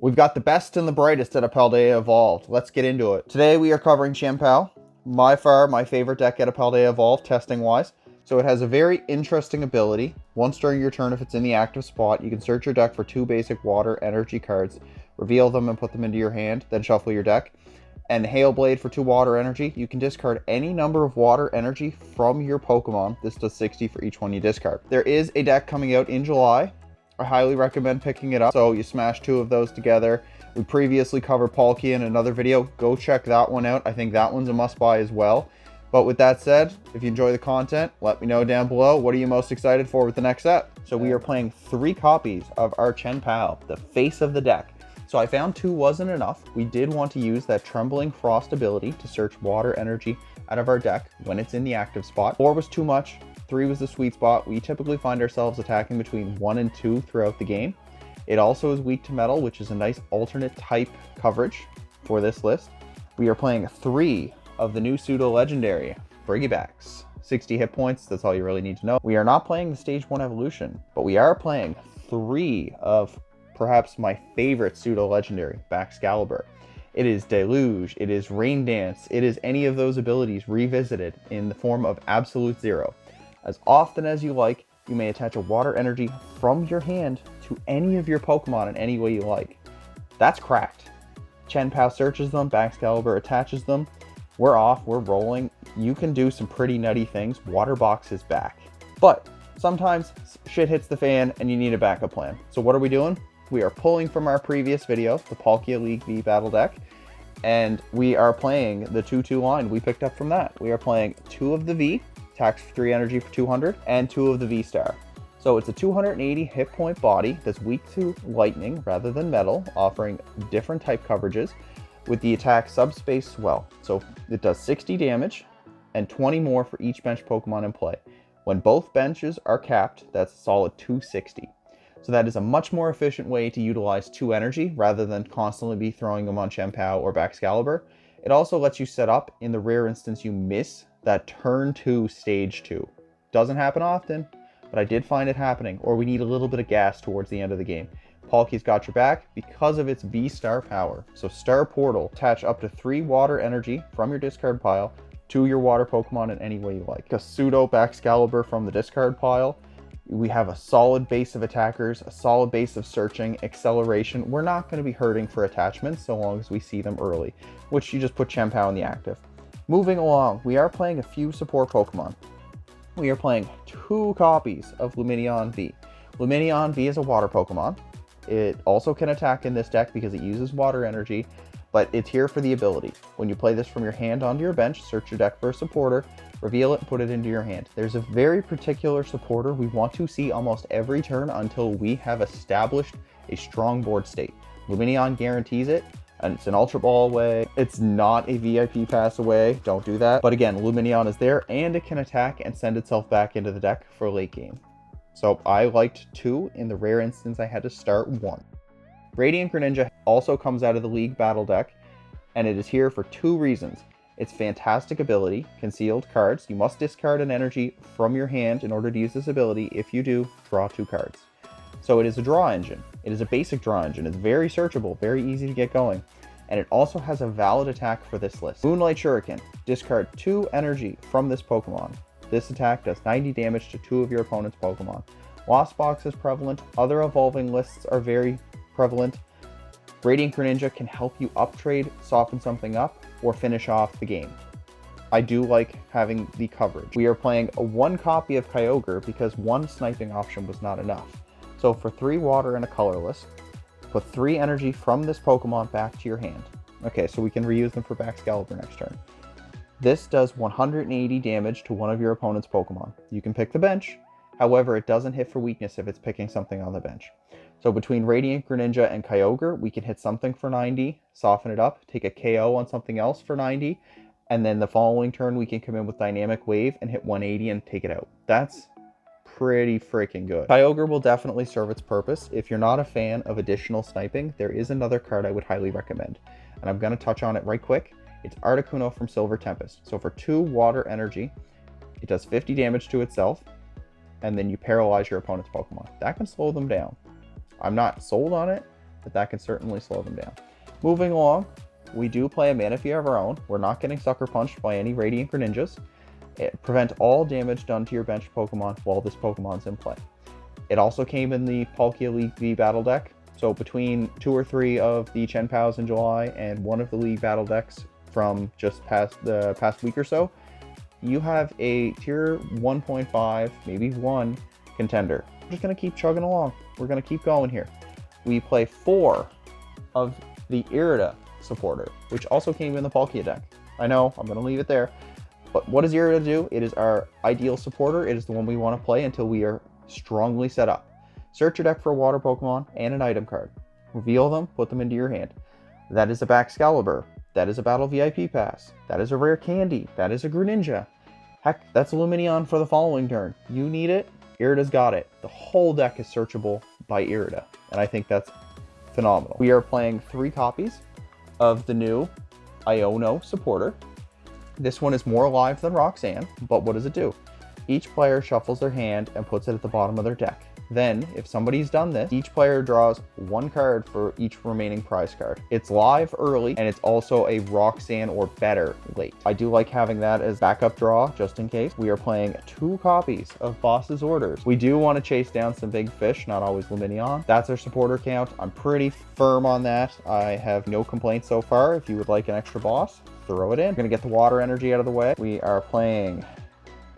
We've got the best and the brightest out of Paldea Evolved. Let's get into it. Today we are covering Chien Pao, by far my favorite deck out of Paldea Evolved, testing wise. So it has a very interesting ability. Once during your turn, if it's in the active spot, you can search your deck for 2 basic water energy cards, reveal them and put them into your hand, then shuffle your deck. And Hail Blade for 2 water energy. You can discard any number of water energy from your Pokemon. This does 60 for each one you discard. There is a deck coming out in July. I highly recommend picking it up. So you smash 2 of those together. We previously covered Palkia in another video. Go check that one out. I think that one's a must buy as well. But with that said, if you enjoy the content, let me know down below. What are you most excited for with the next set? So we are playing 3 copies of our Chien Pao, the face of the deck. So I found 2 wasn't enough. We did want to use that Trembling Frost ability to search water energy out of our deck when it's in the active spot. 4 was too much. 3 was the sweet spot. We typically find ourselves attacking between 1 and 2 throughout the game. It also is weak to metal, which is a nice alternate type coverage for this list. We are playing 3 of the new pseudo-legendary Brigibacks. 60 hit points, that's all you really need to know. We are not playing the Stage 1 evolution, but we are playing 3 of perhaps my favorite pseudo-legendary, Baxcalibur. It is Deluge, it is Rain Dance, it is any of those abilities revisited in the form of Absolute Zero. As often as you like, you may attach a water energy from your hand to any of your Pokemon in any way you like. That's cracked. Chien Pao searches them, Baxcalibur attaches them. We're off, we're rolling. You can do some pretty nutty things. Water Box is back. But sometimes shit hits the fan and you need a backup plan. So what are we doing? We are pulling from our previous video, the Palkia League V battle deck, and we are playing the 2-2 line we picked up from that. We are playing 2 of the V, attacks 3 energy for 200, and 2 of the V-Star. So it's a 280 hit point body that's weak to lightning rather than metal, offering different type coverages with the attack Subspace Swell. So it does 60 damage and 20 more for each bench Pokemon in play. When both benches are capped, that's a solid 260. So that is a much more efficient way to utilize 2 energy rather than constantly be throwing them on Chien Pao or Baxcalibur. It also lets you set up in the rare instance you miss that turn 2 stage 2. Doesn't happen often, but I did find it happening, or we need a little bit of gas towards the end of the game. Palkia's got your back because of its V-Star power. So Star Portal, attach up to 3 water energy from your discard pile to your water Pokemon in any way you like. A pseudo Baxcalibur from the discard pile. We have a solid base of attackers, a solid base of searching, acceleration. We're not going to be hurting for attachments so long as we see them early, which you just put Chien Pao in the active. Moving along, we are playing a few support Pokemon. We are playing 2 copies of Lumineon V. Lumineon V is a water Pokemon. It also can attack in this deck because it uses water energy, but it's here for the ability. When you play this from your hand onto your bench, search your deck for a supporter, reveal it, and put it into your hand. There's a very particular supporter we want to see almost every turn until we have established a strong board state. Lumineon guarantees it, and it's an Ultra Ball away. It's not a VIP pass away, don't do that. But again, Lumineon is there, and it can attack and send itself back into the deck for late game. So I liked 2. In the rare instance, I had to start 1. Radiant Greninja also comes out of the League battle deck, and it is here for 2 reasons. Its fantastic ability, Concealed Cards. You must discard an energy from your hand in order to use this ability. If you do, draw 2 cards. So it is a draw engine. It is a basic draw engine. It's very searchable, very easy to get going. And it also has a valid attack for this list. Moonlight Shuriken. Discard 2 energy from this Pokemon. This attack does 90 damage to 2 of your opponent's Pokemon. Lost Box is prevalent. Other evolving lists are very prevalent. Radiant Greninja can help you uptrade, soften something up, or finish off the game. I do like having the coverage. We are playing a 1 copy of Kyogre because 1 sniping option was not enough. So for 3 water and a colorless, put 3 energy from this Pokemon back to your hand. Okay, so we can reuse them for Baxcalibur next turn. This does 180 damage to one of your opponent's Pokemon. You can pick the bench, however it doesn't hit for weakness if it's picking something on the bench. So between Radiant Greninja and Kyogre, we can hit something for 90, soften it up, take a KO on something else for 90, and then the following turn we can come in with Dynamic Wave and hit 180 and take it out. That's pretty freaking good. Kyogre will definitely serve its purpose. If you're not a fan of additional sniping, there is another card I would highly recommend, and I'm going to touch on it right quick. It's Articuno from Silver Tempest. So for 2 water energy, it does 50 damage to itself, and then you paralyze your opponent's Pokemon. That can slow them down. I'm not sold on it, but that can certainly slow them down. Moving along, we do play a Manaphy of our own. We're not getting sucker punched by any Radiant Greninjas. Prevent all damage done to your bench Pokemon while this Pokemon's in play. It also came in the Palkia League V battle deck. So between 2 or 3 of the Chien Paos in July and 1 of the League battle decks from just the past week or so, you have a tier 1.5, maybe 1 contender. We're just going to keep chugging along. We're going to keep going here. We play 4 of the Irida supporter, which also came in the Palkia deck. I know, I'm going to leave it there. But what does Irida do? It is our ideal supporter. It is the one we want to play until we are strongly set up. Search your deck for a water Pokemon and an item card. Reveal them, put them into your hand. That is a Baxcalibur. That is a Battle VIP Pass. That is a Rare Candy. That is a Greninja. Heck, that's Lumineon for the following turn. You need it, Irida's got it. The whole deck is searchable by Irida, and I think that's phenomenal. We are playing 3 copies of the new Iono supporter. This one is more alive than Roxanne, but what does it do? Each player shuffles their hand and puts it at the bottom of their deck. Then, if somebody's done this, each player draws 1 card for each remaining prize card. It's live early, and it's also a Roxanne or better late. I do like having that as backup draw, just in case. We are playing 2 copies of Boss's Orders. We do want to chase down some big fish, not always Lumineon. That's our supporter count. I'm pretty firm on that. I have no complaints so far. If you would like an extra boss, throw it in. We're going to get the water energy out of the way. We are playing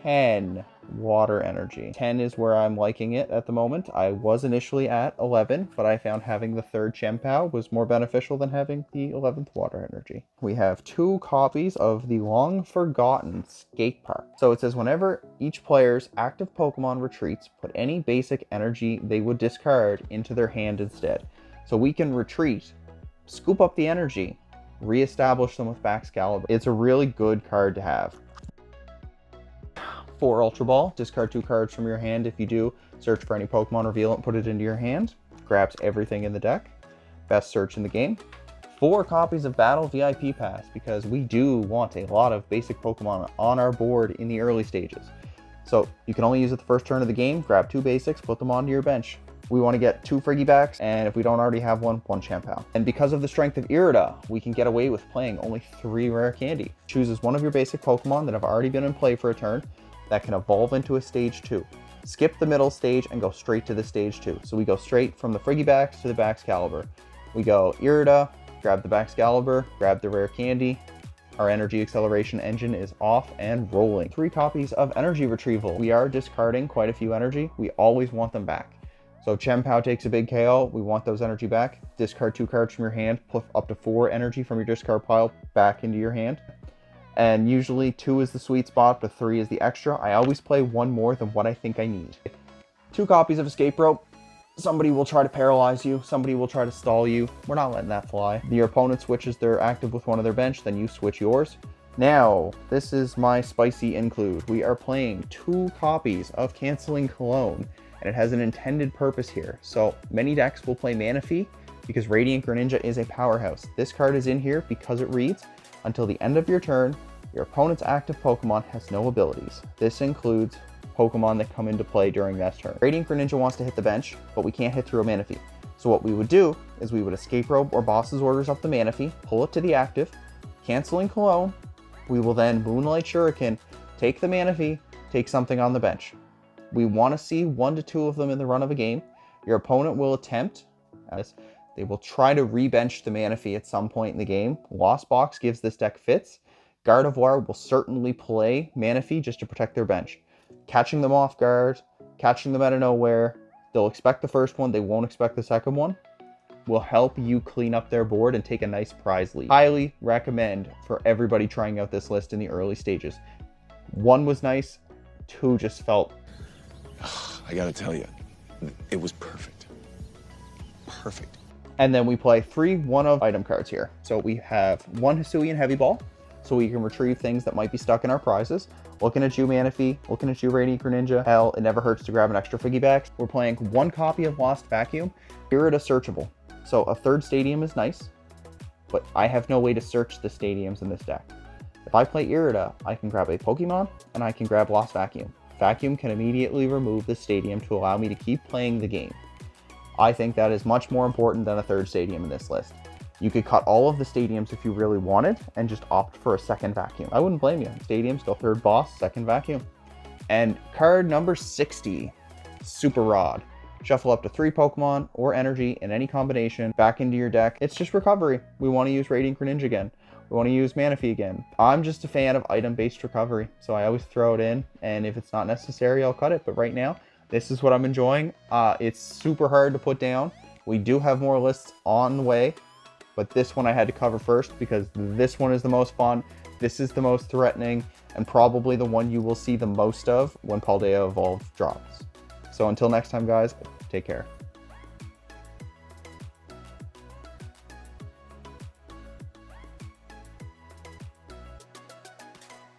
10 water energy. 10 is where I'm liking it at the moment. I was initially at 11, but I found having the 3rd Chien Pao was more beneficial than having the 11th water energy. We have 2 copies of the long forgotten skate park. So it says whenever each player's active Pokemon retreats, put any basic energy they would discard into their hand instead. So we can retreat, scoop up the energy, reestablish them with Baxcalibur. It's a really good card to have. For Ultra Ball, discard 2 cards from your hand. If you do, search for any Pokemon, reveal it, and put it into your hand. Grabs everything in the deck. Best search in the game. 4 copies of Battle VIP Pass, because we do want a lot of basic Pokemon on our board in the early stages. So you can only use it the first turn of the game. Grab 2 basics, put them onto your bench. We want to get 2 Friggy-Backs, and if we don't already have one Chien Pao. And because of the strength of Irida, we can get away with playing only 3 Rare Candy. Chooses one of your basic Pokemon that have already been in play for a turn, that can evolve into a stage 2. Skip the middle stage and go straight to the stage 2. So we go straight from the Friggy-Backs to the Baxcalibur. We go Irida, grab the Baxcalibur, grab the Rare Candy. Our energy acceleration engine is off and rolling. 3 copies of energy retrieval. We are discarding quite a few energy. We always want them back. So Chien Pao takes a big KO. We want those energy back. Discard 2 cards from your hand, put up to 4 energy from your discard pile back into your hand. And usually 2 is the sweet spot, but 3 is the extra. I always play 1 more than what I think I need. 2 copies of Escape Rope. Somebody will try to paralyze you. Somebody will try to stall you. We're not letting that fly. Your opponent switches their active with one of their bench, then you switch yours. Now, this is my spicy include. We are playing 2 copies of Canceling Cologne, and it has an intended purpose here. So many decks will play Manaphy because Radiant Greninja is a powerhouse. This card is in here because it reads, until the end of your turn, your opponent's active Pokemon has no abilities. This includes Pokemon that come into play during that turn. Radiant Greninja wants to hit the bench, but we can't hit through a Manaphy. So what we would do is we would Escape Rope or Boss's Orders off the Manaphy, pull it to the active, Canceling Cologne. We will then Moonlight Shuriken, take the Manaphy, take something on the bench. We want to see 1 to 2 of them in the run of a game. Your opponent will attempt, as they will try to rebench the Manaphy at some point in the game. Lost Box gives this deck fits. Gardevoir will certainly play Manaphy just to protect their bench. Catching them off guard, catching them out of nowhere. They'll expect the first one, they won't expect the second one. Will help you clean up their board and take a nice prize lead. Highly recommend for everybody trying out this list in the early stages. 1 was nice, 2 just felt... I gotta tell you, it was perfect. Perfect. And then we play 3 one-of item cards here. So we have 1 Hisuian Heavy Ball, so we can retrieve things that might be stuck in our prizes. Looking at you, Manaphy. Looking at you, Radiant Greninja. Hell, it never hurts to grab an extra Friggy-Back. We're playing 1 copy of Lost Vacuum. Irida searchable. So a 3rd stadium is nice, but I have no way to search the stadiums in this deck. If I play Irida, I can grab a Pokemon, and I can grab Lost Vacuum. Vacuum can immediately remove the stadium to allow me to keep playing the game. I think that is much more important than a third stadium in this list. You could cut all of the stadiums if you really wanted and just opt for a second vacuum. I wouldn't blame you. Stadiums, go third boss, second vacuum. And card number 60, Super Rod. Shuffle up to 3 Pokemon or energy in any combination back into your deck. It's just recovery. We want to use Radiant Greninja again. We want to use Manaphy again. I'm just a fan of item-based recovery, so I always throw it in, and if it's not necessary, I'll cut it. But right now, this is what I'm enjoying. It's super hard to put down. We do have more lists on the way, but this one I had to cover first because this one is the most fun. This is the most threatening, and probably the one you will see the most of when Paldea Evolved drops. So until next time, guys, take care.